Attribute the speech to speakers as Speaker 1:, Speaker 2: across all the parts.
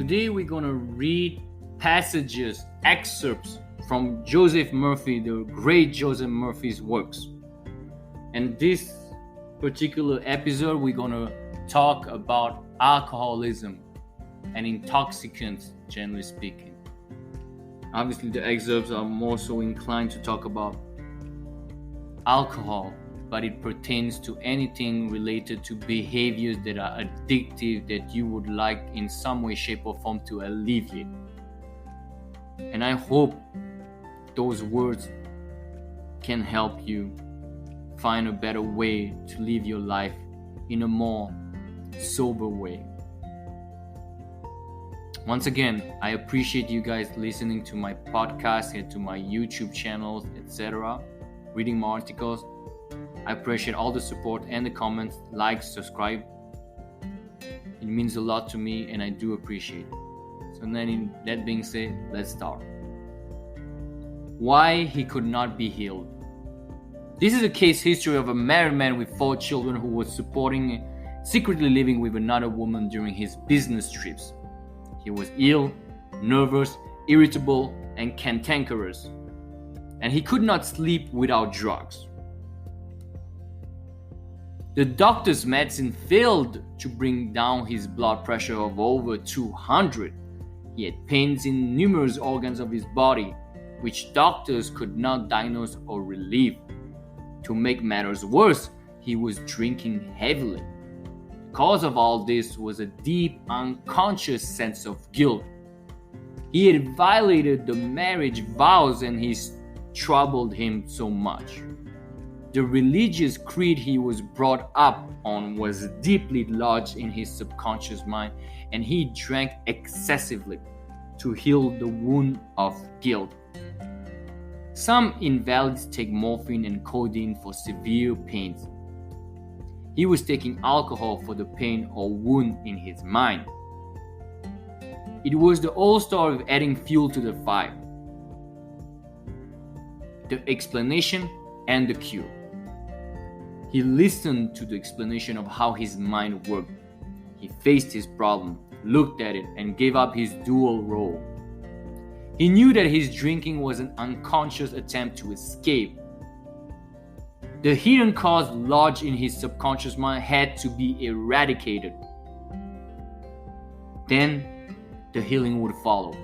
Speaker 1: Today we're going to read passages, excerpts from Joseph Murphy, the great Joseph Murphy's works. And this particular episode, we're going to talk about alcoholism and intoxicants, generally speaking. Obviously, the excerpts are more so inclined to talk about alcohol, but it pertains to anything related to behaviors that are addictive that you would like in some way, shape, or form to alleviate. And I hope those words can help you find a better way to live your life in a more sober way. Once again, I appreciate you guys listening to my podcast and to my YouTube channels, etc., reading my articles. I appreciate all the support and the comments, likes, subscribe. It means a lot to me and I do appreciate it. So then, that being said, let's start. Why he could not be healed. This is a case history of a married man with 4 children who was secretly living with another woman during his business trips. He was ill, nervous, irritable, and cantankerous, and he could not sleep without drugs. The doctor's medicine failed to bring down his blood pressure of over 200. He had pains in numerous organs of his body, which doctors could not diagnose or relieve. To make matters worse, he was drinking heavily. The cause of all this was a deep, unconscious sense of guilt. He had violated the marriage vows and this troubled him so much. The religious creed he was brought up on was deeply lodged in his subconscious mind, and he drank excessively to heal the wound of guilt. Some invalids take morphine and codeine for severe pains. He was taking alcohol for the pain or wound in his mind. It was the old story of adding fuel to the fire. The explanation and the cure. He listened to the explanation of how his mind worked. He faced his problem, looked at it, and gave up his dual role. He knew that his drinking was an unconscious attempt to escape. The hidden cause lodged in his subconscious mind had to be eradicated. Then the healing would follow.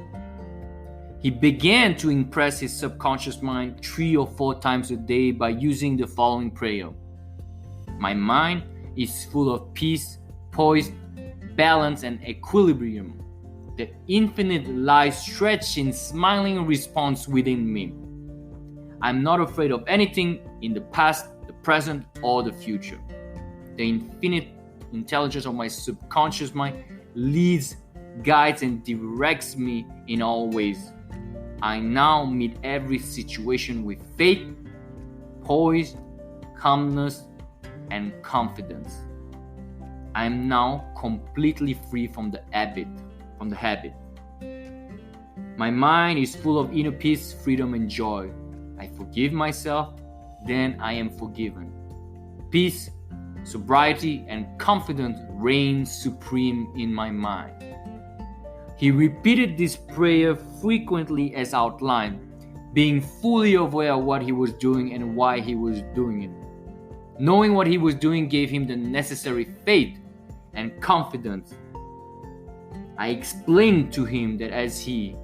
Speaker 1: He began to impress his subconscious mind 3 or 4 times a day by using the following prayer. My mind is full of peace, poise, balance, and equilibrium. The infinite lies stretched in smiling response within me. I'm not afraid of anything in the past, the present, or the future. The infinite intelligence of my subconscious mind leads, guides, and directs me in all ways. I now meet every situation with faith, poise, calmness, and confidence. I am now completely free from the habit. My mind is full of inner peace, freedom, and joy. I forgive myself, then I am forgiven. Peace, sobriety, and confidence reign supreme in my mind. He repeated this prayer frequently as outlined, being fully aware of what he was doing and why he was doing it. Knowing what he was doing gave him the necessary faith and confidence. I explained to him that as he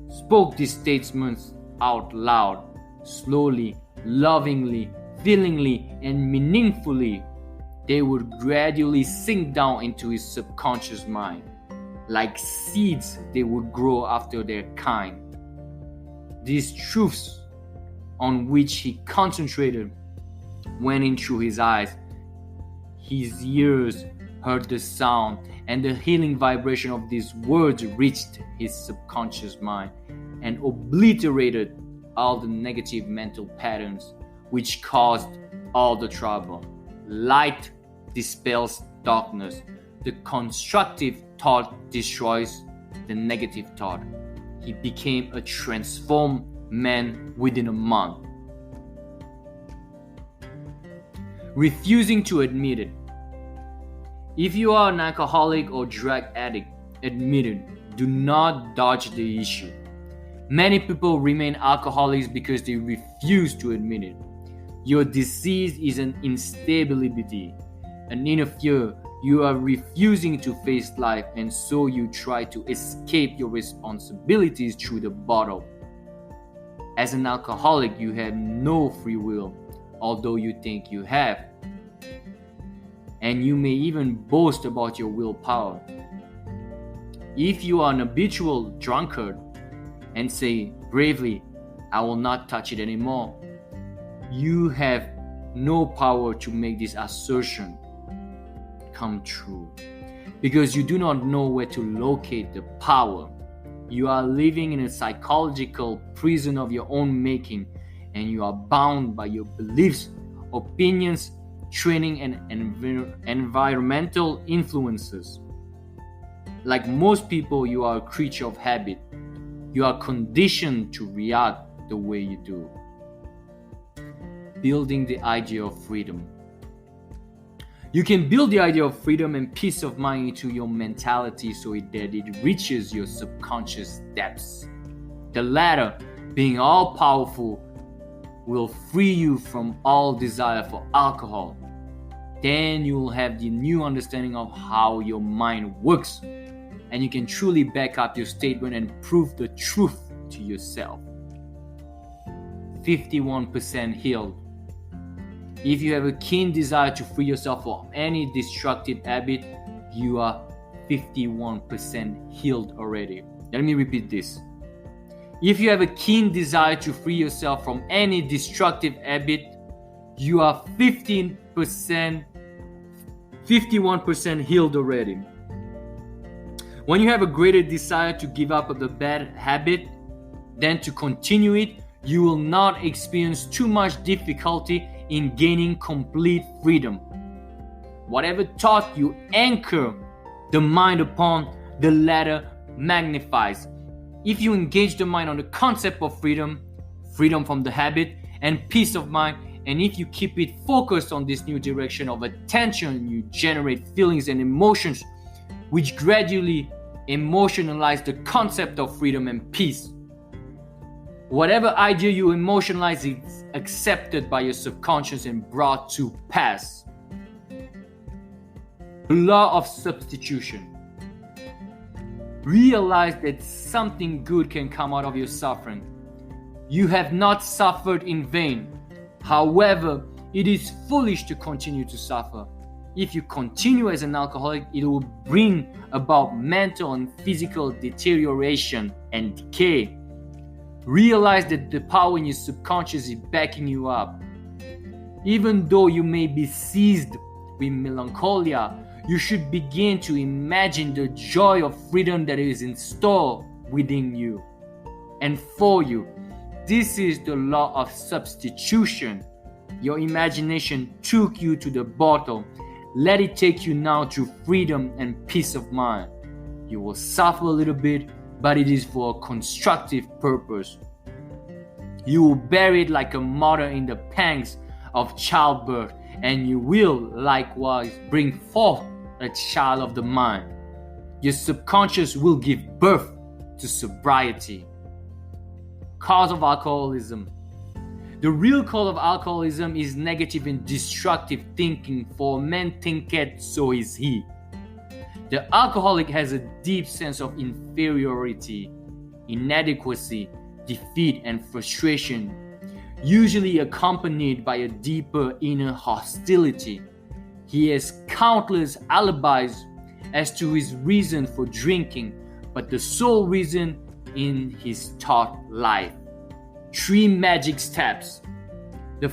Speaker 1: spoke these statements out loud, slowly, lovingly, feelingly, and meaningfully, they would gradually sink down into his subconscious mind. Like seeds, they would grow after their kind. These truths on which he concentrated went in through his eyes. His ears heard the sound, and the healing vibration of these words reached his subconscious mind and obliterated all the negative mental patterns which caused all the trouble. Light dispels darkness. The constructive thought destroys the negative thought. He became a transformed man within a month. Refusing to admit it. If you are an alcoholic or drug addict, admit it. Do not dodge the issue. Many people remain alcoholics because they refuse to admit it. Your disease is an instability, an inner fear. You are refusing to face life, and so you try to escape your responsibilities through the bottle. As an alcoholic, you have no free will, although you think you have. And you may even boast about your willpower. If you are an habitual drunkard and say bravely, "I will not touch it anymore," you have no power to make this assertion come true, because you do not know where to locate the power. You are living in a psychological prison of your own making, and you are bound by your beliefs, opinions, training, and environmental influences. Like most people, you are a creature of habit. You are conditioned to react the way you do. Building the idea of freedom. You can build the idea of freedom and peace of mind into your mentality so that it reaches your subconscious depths. The latter, being all-powerful, will free you from all desire for alcohol. Then you will have the new understanding of how your mind works, and you can truly back up your statement and prove the truth to yourself. 51% healed. If you have a keen desire to free yourself from any destructive habit, you are 51% healed already. Let me repeat this. If you have a keen desire to free yourself from any destructive habit, you are 51% healed already. When you have a greater desire to give up the bad habit than to continue it, you will not experience too much difficulty in gaining complete freedom. Whatever thought you anchor the mind upon, the latter magnifies. If you engage the mind on the concept of freedom from the habit, and peace of mind, and if you keep it focused on this new direction of attention, you generate feelings and emotions which gradually emotionalize the concept of freedom and peace. Whatever idea you emotionalize is accepted by your subconscious and brought to pass. The law of substitution. Realize that something good can come out of your suffering. You have not suffered in vain. However, it is foolish to continue to suffer. If you continue as an alcoholic, it will bring about mental and physical deterioration and decay. Realize that the power in your subconscious is backing you up. Even though you may be seized with melancholia, you should begin to imagine the joy of freedom that is in store within you and for you. This is the law of substitution. Your imagination took you to the bottle. Let it take you now to freedom and peace of mind. You will suffer a little bit, but it is for a constructive purpose. You will bear it like a mother in the pangs of childbirth, and you will likewise bring forth a child of the mind. Your subconscious will give birth to sobriety. Cause of alcoholism. The real cause of alcoholism is negative and destructive thinking, for man thinketh, so is he. The alcoholic has a deep sense of inferiority, inadequacy, defeat, and frustration, usually accompanied by a deeper inner hostility. He has countless alibis as to his reason for drinking, but the sole reason in his thought life. 3 magic steps. The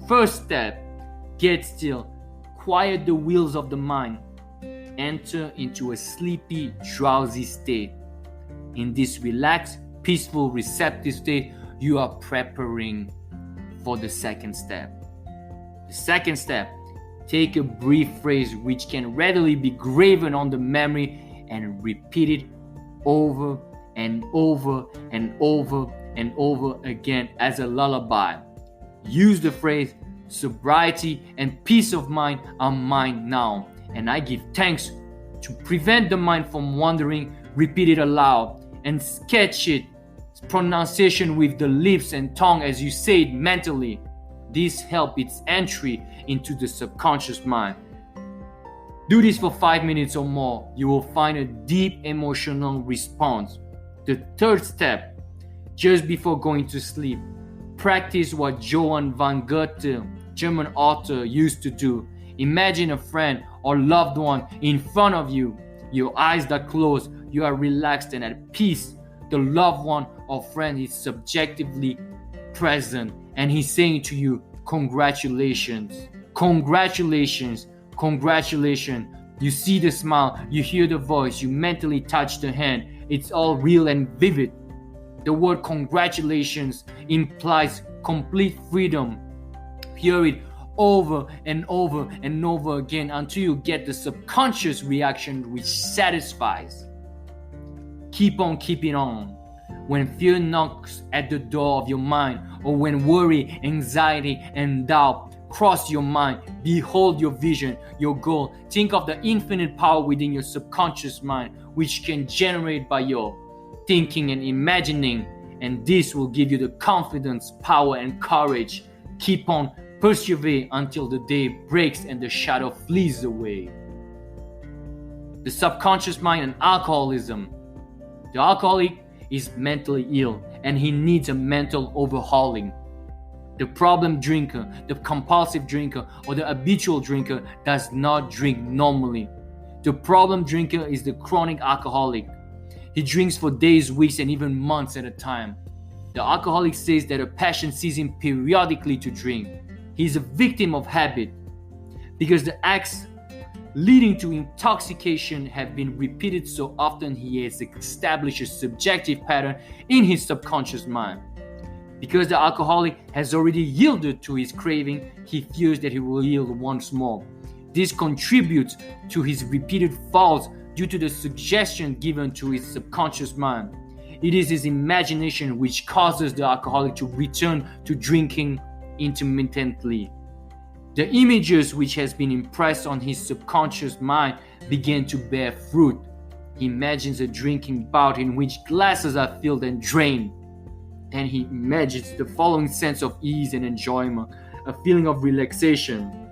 Speaker 1: first step: get still, quiet the wheels of the mind, enter into a sleepy, drowsy state. In this relaxed, peaceful, receptive state, you are preparing for the second step. The second step: take a brief phrase which can readily be graven on the memory and repeat it over and over and over and over again as a lullaby. Use the phrase, "Sobriety and peace of mind are mine now, and I give thanks To prevent the mind from wandering, repeat it aloud and sketch it, pronunciation with the lips and tongue as you say it mentally. This helps its entry into the subconscious mind. Do this for 5 minutes or more. You will find a deep emotional response. The third step, just before going to sleep, practice what Johann von Goethe, German author, used to do. Imagine a friend or loved one in front of you. Your eyes are closed. You are relaxed and at peace. The loved one or friend is subjectively present and he's saying to you, congratulations, congratulations, congratulations. You see the smile, you hear the voice, you mentally touch the hand. It's all real and vivid. The word congratulations implies complete freedom. Hear it over and over and over again until you get the subconscious reaction which satisfies. Keep on keeping on. When fear knocks at the door of your mind, or when worry, anxiety, and doubt cross your mind, behold your vision, your goal. Think of the infinite power within your subconscious mind, which can generate by your thinking and imagining, and this will give you the confidence, power, and courage. Keep on, persevere until the day breaks and the shadow flees away. The subconscious mind and alcoholism. The alcoholic is mentally ill and he needs a mental overhauling. The problem drinker, the compulsive drinker, or the habitual drinker does not drink normally. The problem drinker is the chronic alcoholic. He drinks for days, weeks, and even months at a time. The alcoholic says that a passion sees him periodically to drink. He is a victim of habit because the acts leading to intoxication have been repeated so often he has established a subjective pattern in his subconscious mind. Because the alcoholic has already yielded to his craving, he fears that he will yield once more. This contributes to his repeated falls due to the suggestion given to his subconscious mind. It is his imagination which causes the alcoholic to return to drinking intermittently. The images which has been impressed on his subconscious mind begin to bear fruit. He imagines a drinking bout in which glasses are filled and drained. Then he imagines the following sense of ease and enjoyment, a feeling of relaxation.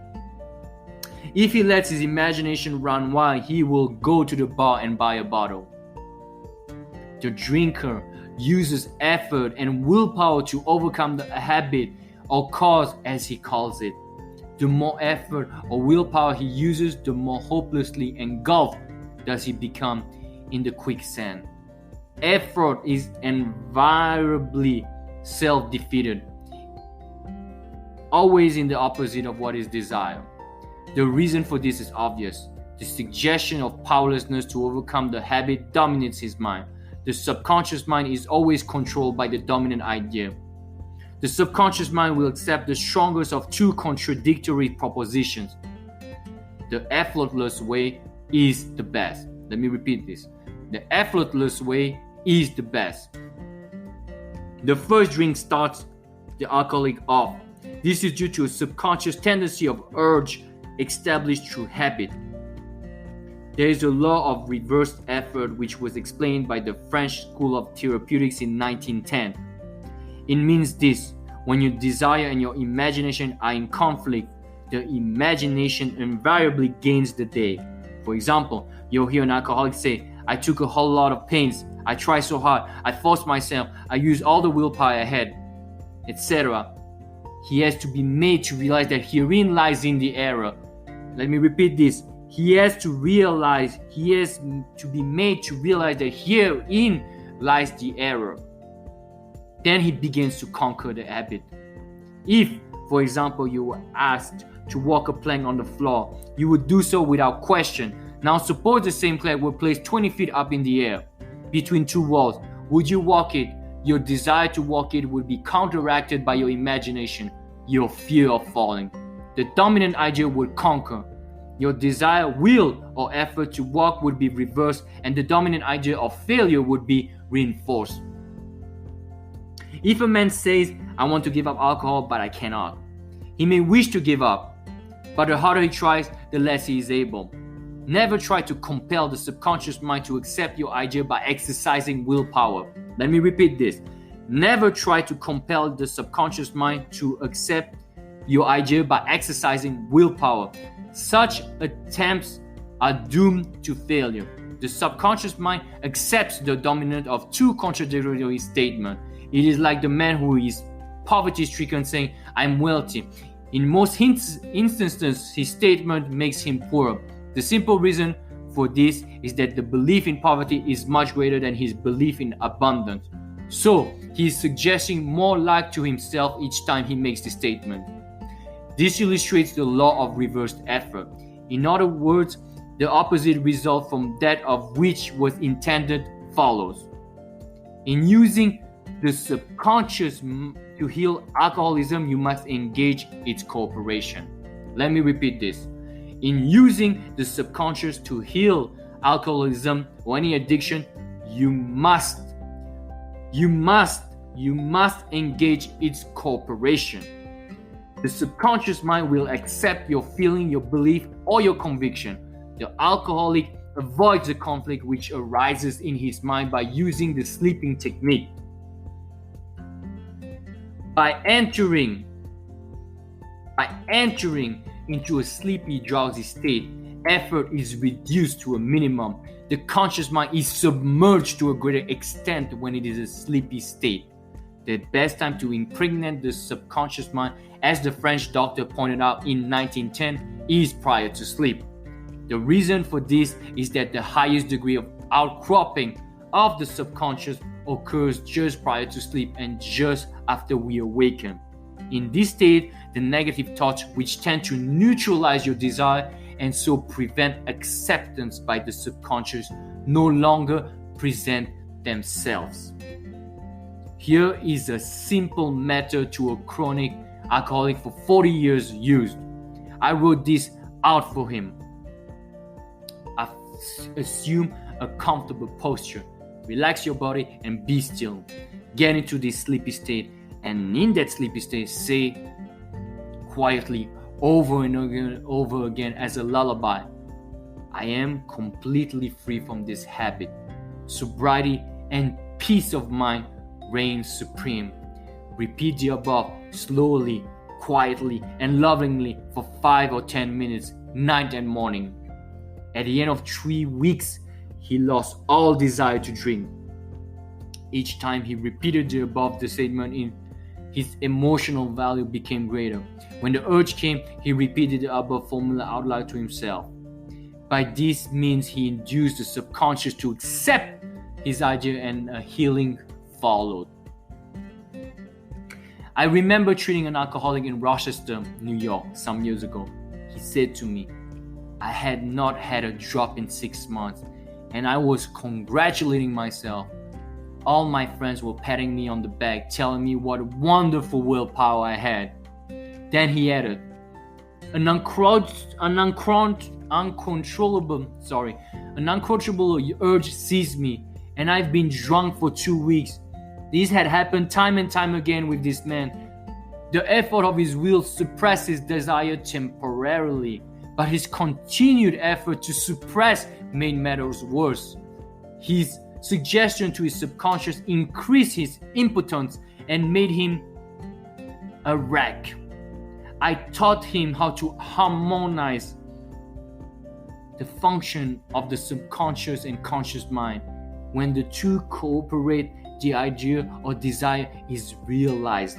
Speaker 1: If he lets his imagination run wild, he will go to the bar and buy a bottle. The drinker uses effort and willpower to overcome the habit or cause, as he calls it. The more effort or willpower he uses, the more hopelessly engulfed does he become in the quicksand. Effort is invariably self-defeated, always in the opposite of what is desired. The reason for this is obvious. The suggestion of powerlessness to overcome the habit dominates his mind. The subconscious mind is always controlled by the dominant idea. The subconscious mind will accept the strongest of two contradictory propositions. The effortless way is the best. Let me repeat this. The effortless way is the best. The first drink starts the alcoholic off. This is due to a subconscious tendency of urge established through habit. There is a law of reversed effort which was explained by the French School of Therapeutics in 1910. It means this: when your desire and your imagination are in conflict, the imagination invariably gains the day. For example, you'll hear an alcoholic say, I took a whole lot of pains, I tried so hard, I forced myself, I used all the willpower I had, etc. He has to be made to realize that herein lies in the error. Let me repeat this. He has to be made to realize that herein lies the error. Then he begins to conquer the habit. If, for example, you were asked to walk a plank on the floor, you would do so without question. Now suppose the same plank were placed 20 feet up in the air, between two walls. Would you walk it? Your desire to walk it would be counteracted by your imagination, your fear of falling. The dominant idea would conquer. Your desire, will, or effort to walk would be reversed, and the dominant idea of failure would be reinforced. If a man says, I want to give up alcohol, but I cannot, he may wish to give up, but the harder he tries, the less he is able. Never try to compel the subconscious mind to accept your idea by exercising willpower. Let me repeat this. Never try to compel the subconscious mind to accept your idea by exercising willpower. Such attempts are doomed to failure. The subconscious mind accepts the dominant of two contradictory statements. It is like the man who is poverty-stricken saying, "I'm wealthy." In most instances, his statement makes him poor. The simple reason for this is that the belief in poverty is much greater than his belief in abundance. So, he is suggesting more light to himself each time he makes the statement. This illustrates the law of reversed effort. In other words, the opposite result from that of which was intended follows. In using the subconscious to heal alcoholism, you must engage its cooperation. Let me repeat this. In using the subconscious to heal alcoholism or any addiction, you must engage its cooperation. The subconscious mind will accept your feeling, your belief, or your conviction. The alcoholic avoids the conflict which arises in his mind by using the sleeping technique. By entering into a sleepy, drowsy state, effort is reduced to a minimum. The conscious mind is submerged to a greater extent when it is a sleepy state. The best time to impregnate the subconscious mind, as the French doctor pointed out in 1910, is prior to sleep. The reason for this is that the highest degree of outcropping of the subconscious occurs just prior to sleep and just after we awaken. In this state, the negative thoughts, which tend to neutralize your desire and so prevent acceptance by the subconscious, no longer present themselves. Here is a simple method to a chronic alcoholic for 40 years used. I wrote this out for him. Assume a comfortable posture. Relax your body and be still. Get into this sleepy state, and in that sleepy state, say quietly over and over again as a lullaby, "I am completely free from this habit. Sobriety and peace of mind reign supreme." Repeat the above slowly, quietly, and lovingly for 5 or 10 minutes, night and morning. At the end of 3 weeks, he lost all desire to drink. Each time he repeated the above statement, his emotional value became greater. When the urge came, he repeated the above formula out loud to himself. By this means, he induced the subconscious to accept his idea, and a healing followed. I remember treating an alcoholic in Rochester, New York, some years ago. He said to me, "I had not had a drop in 6 months, and I was congratulating myself. All my friends were patting me on the back, telling me what wonderful willpower I had." Then he added, An uncontrollable urge seized me, and I've been drunk for 2 weeks. This had happened time and time again with this man. The effort of his will suppressed his desire temporarily, but his continued effort to suppress made matters worse. His suggestion to his subconscious increased his impotence and made him a wreck. I taught him how to harmonize the function of the subconscious and conscious mind. When the two cooperate, the idea or desire is realized.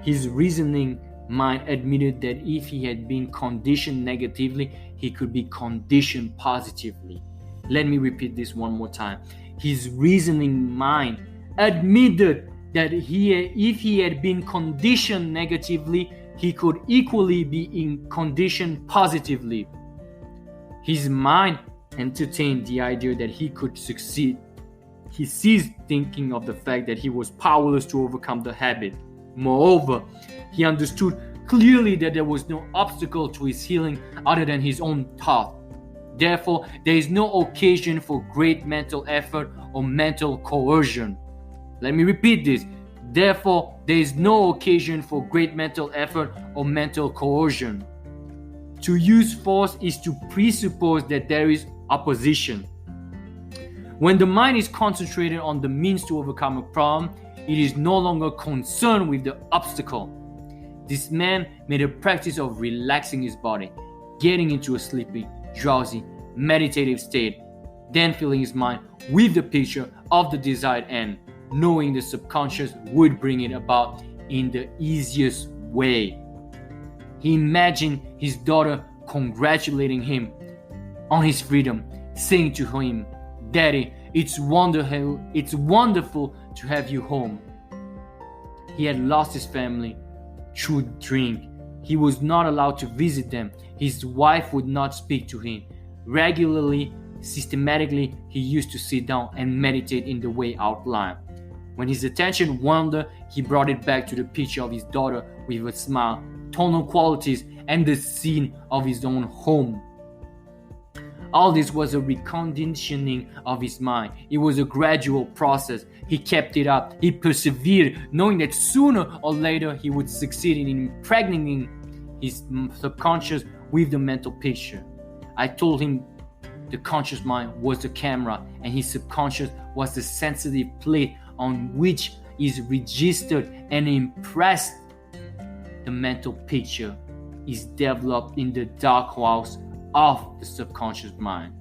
Speaker 1: His reasoning mind admitted that if he had been conditioned negatively, he could be conditioned positively. Let me repeat this one more time. His reasoning mind admitted that if he had been conditioned negatively, he could equally be conditioned positively. His mind entertained the idea that he could succeed. He ceased thinking of the fact that he was powerless to overcome the habit. Moreover, he understood clearly that there was no obstacle to his healing other than his own thought. Therefore, there is no occasion for great mental effort or mental coercion. Let me repeat this. Therefore, there is no occasion for great mental effort or mental coercion. To use force is to presuppose that there is opposition. When the mind is concentrated on the means to overcome a problem, it is no longer concerned with the obstacle. This man made a practice of relaxing his body, getting into a sleepy, drowsy, meditative state, then filling his mind with the picture of the desired end, knowing the subconscious would bring it about in the easiest way. He imagined his daughter congratulating him on his freedom, saying to him, "Daddy, it's wonderful to have you home." He had lost his family through drink. He was not allowed to visit them. His wife would not speak to him. Regularly, systematically, he used to sit down and meditate in the way outlined. When his attention wandered, he brought it back to the picture of his daughter with a smile, tonal qualities, and the scene of his own home. All this was a reconditioning of his mind. It was a gradual process. He kept it up. He persevered, knowing that sooner or later he would succeed in impregnating his subconscious with the mental picture. I told him the conscious mind was the camera and his subconscious was the sensitive plate on which is registered and impressed. The mental picture is developed in the dark house of the subconscious mind.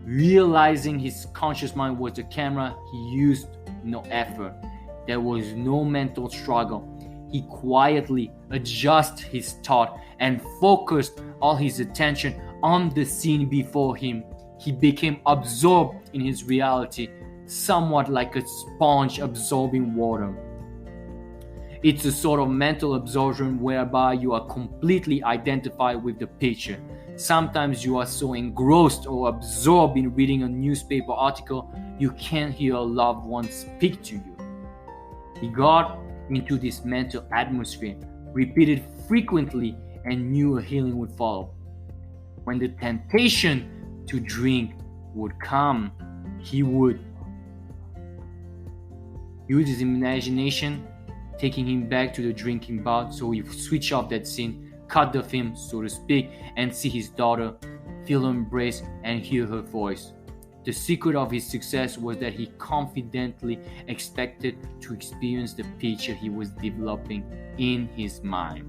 Speaker 1: Realizing his conscious mind was the camera, he used no effort. There was no mental struggle. He quietly adjusted his thought and focused all his attention on the scene before him. He became absorbed in his reality, somewhat like a sponge absorbing water. It's a sort of mental absorption whereby you are completely identified with the picture. Sometimes you are so engrossed or absorbed in reading a newspaper article, you can't hear a loved one speak to you. He got into this mental atmosphere, repeated frequently, and knew a healing would follow. When the temptation to drink would come, he would use his imagination, taking him back to the drinking bout, so he switched off that scene, cut the film, so to speak, and see his daughter, feel her embrace, and hear her voice. The secret of his success was that he confidently expected to experience the picture he was developing in his mind.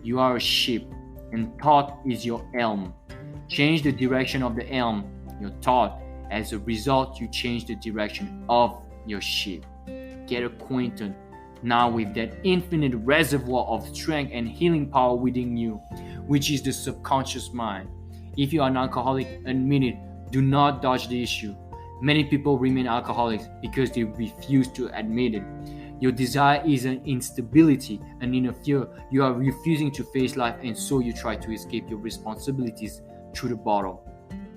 Speaker 1: You are a ship, and thought is your helm. Change the direction of the helm, your thought. As a result, you change the direction of your ship. Get acquainted now with that infinite reservoir of strength and healing power within you, which is the subconscious mind. If you are an alcoholic, admit it. Do not dodge the issue. Many people remain alcoholics because they refuse to admit it. Your desire is an instability, an inner fear. You are refusing to face life, and so you try to escape your responsibilities through the bottle.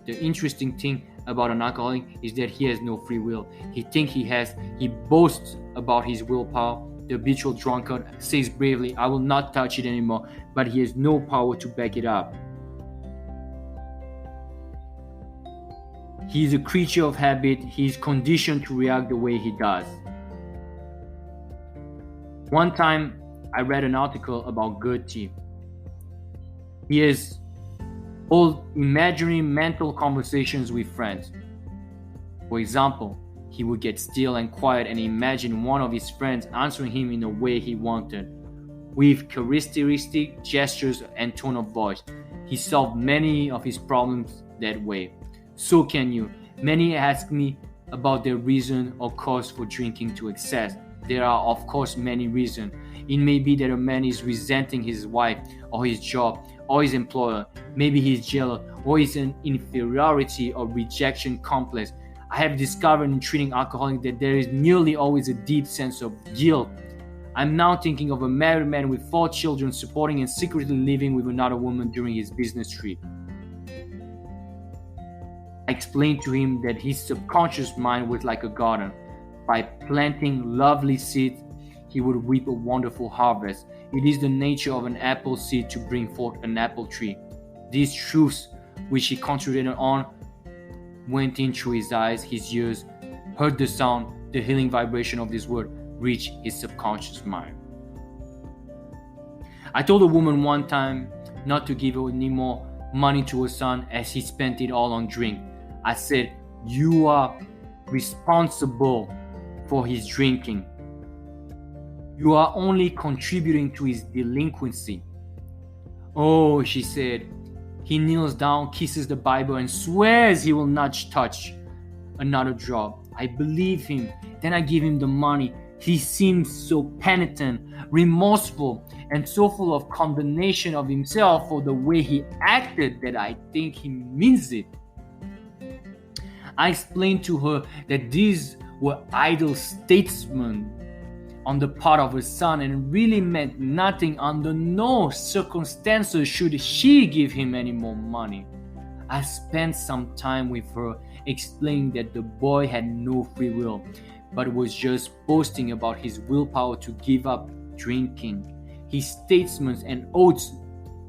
Speaker 1: The interesting thing about an alcoholic is that he has no free will. He thinks he has. He boasts about his willpower. The habitual drunkard says bravely, "I will not touch it anymore," but he has no power to back it up. He is a creature of habit. He is conditioned to react the way he does. One time, I read an article about Goethe. He has old imaginary mental conversations with friends. For example, he would get still and quiet and imagine one of his friends answering him in a way he wanted, with characteristic gestures and tone of voice. He solved many of his problems that way. So can you. Many ask me about their reason or cause for drinking to excess. There are, of course, many reasons. It may be that a man is resenting his wife or his job or his employer. Maybe he is jealous or is an inferiority or rejection complex. I have discovered in treating alcoholics that there is nearly always a deep sense of guilt. I'm now thinking of a married man with 4 children supporting and secretly living with another woman during his business trip. I explained to him that his subconscious mind was like a garden. By planting lovely seeds, he would reap a wonderful harvest. It is the nature of an apple seed to bring forth an apple tree. These truths, which he concentrated on, went in through his eyes, his ears, heard the sound, the healing vibration of this word reached his subconscious mind. I told a woman one time not to give any more money to her son as he spent it all on drink. I said, "You are responsible for his drinking. You are only contributing to his delinquency." "Oh," she said. He kneels down, kisses the Bible, and swears he will not touch another drop. I believe him. Then I give him the money. He seems so penitent, remorseful, and so full of condemnation of himself for the way he acted that I think he means it. I explained to her that these were idle statements on the part of her son and really meant nothing. Under no circumstances should she give him any more money. I spent some time with her explaining that the boy had no free will, but was just boasting about his willpower to give up drinking. His statements and oaths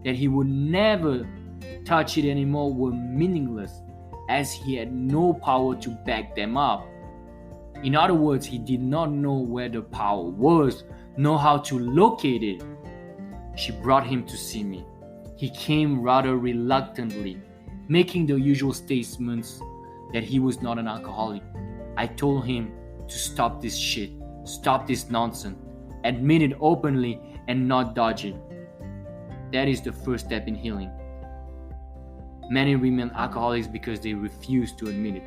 Speaker 1: that he would never touch it anymore were meaningless, as he had no power to back them up. In other words, he did not know where the power was, nor how to locate it. She brought him to see me. He came rather reluctantly, making the usual statements that he was not an alcoholic. I told him to stop this shit, stop this nonsense, admit it openly and not dodge it. That is the first step in healing. Many remain alcoholics because they refuse to admit it.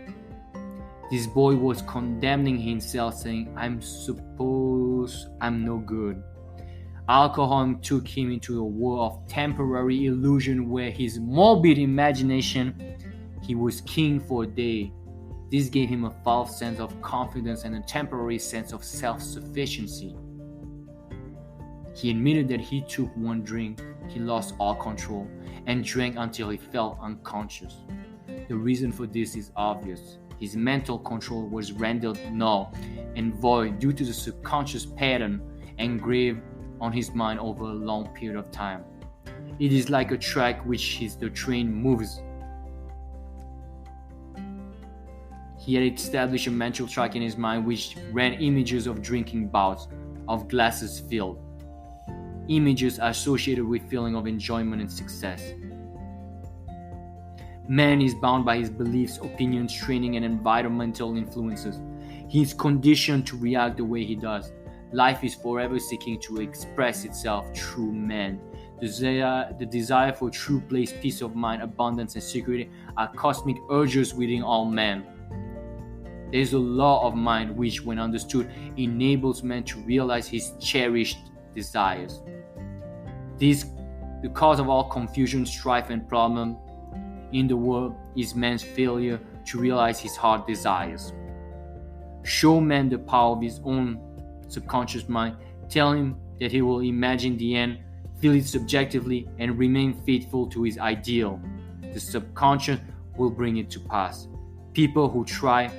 Speaker 1: This boy was condemning himself, saying, I'm no good. Alcohol took him into a world of temporary illusion where his morbid imagination, he was king for a day. This gave him a false sense of confidence and a temporary sense of self-sufficiency. He admitted that he took one drink, he lost all control, and drank until he felt unconscious. The reason for this is obvious. His mental control was rendered null and void due to the subconscious pattern engraved on his mind over a long period of time. It is like a track which the train moves. He had established a mental track in his mind which ran images of drinking bouts, of glasses filled. Images associated with feeling of enjoyment and success. Man is bound by his beliefs, opinions, training, and environmental influences. He is conditioned to react the way he does. Life is forever seeking to express itself through man. The desire for true place, peace of mind, abundance, and security are cosmic urges within all men. There is a law of mind which, when understood, enables man to realize his cherished desires. This, the cause of all confusion, strife, and problem in the world is man's failure to realize his heart desires. Show man the power of his own subconscious mind. Tell him that he will imagine the end, feel it subjectively, and remain faithful to his ideal. The subconscious will bring it to pass. People who try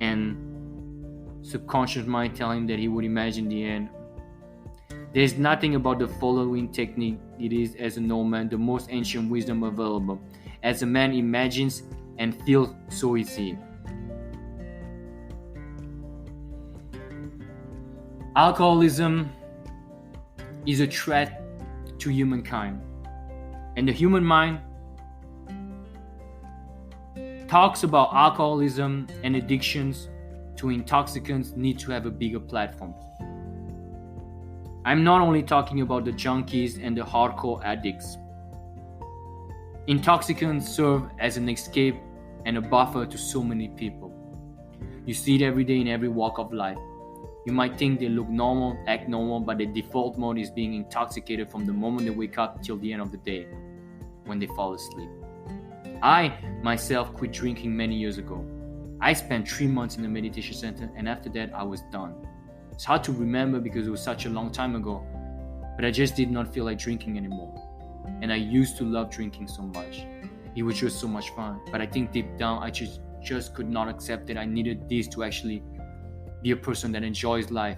Speaker 1: and subconscious mind tell him that he would imagine the end. There is nothing about the following technique. It is, as a no man, the most ancient wisdom available. As a man imagines and feels, so is he. Alcoholism is a threat to humankind. And the human mind talks about alcoholism and addictions to intoxicants need to have a bigger platform. I'm not only talking about the junkies and the hardcore addicts. Intoxicants serve as an escape and a buffer to so many people. You see it every day in every walk of life. You might think they look normal, act normal, but their default mode is being intoxicated from the moment they wake up till the end of the day, when they fall asleep. I, myself, quit drinking many years ago. I spent 3 months in a meditation center, and after that, I was done. It's hard to remember because it was such a long time ago, but I just did not feel like drinking anymore. And I used to love drinking so much. It was just so much fun. But I think deep down, I just could not accept that I needed this to actually be a person that enjoys life.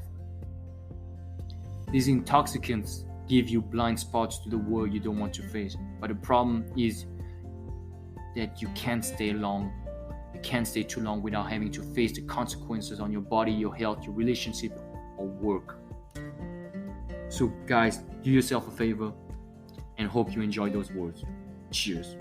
Speaker 1: These intoxicants give you blind spots to the world you don't want to face. But the problem is that you can't stay long. You can't stay too long without having to face the consequences on your body, your health, your relationship, or work. So guys, do yourself a favor. and hope you enjoy those words. Cheers.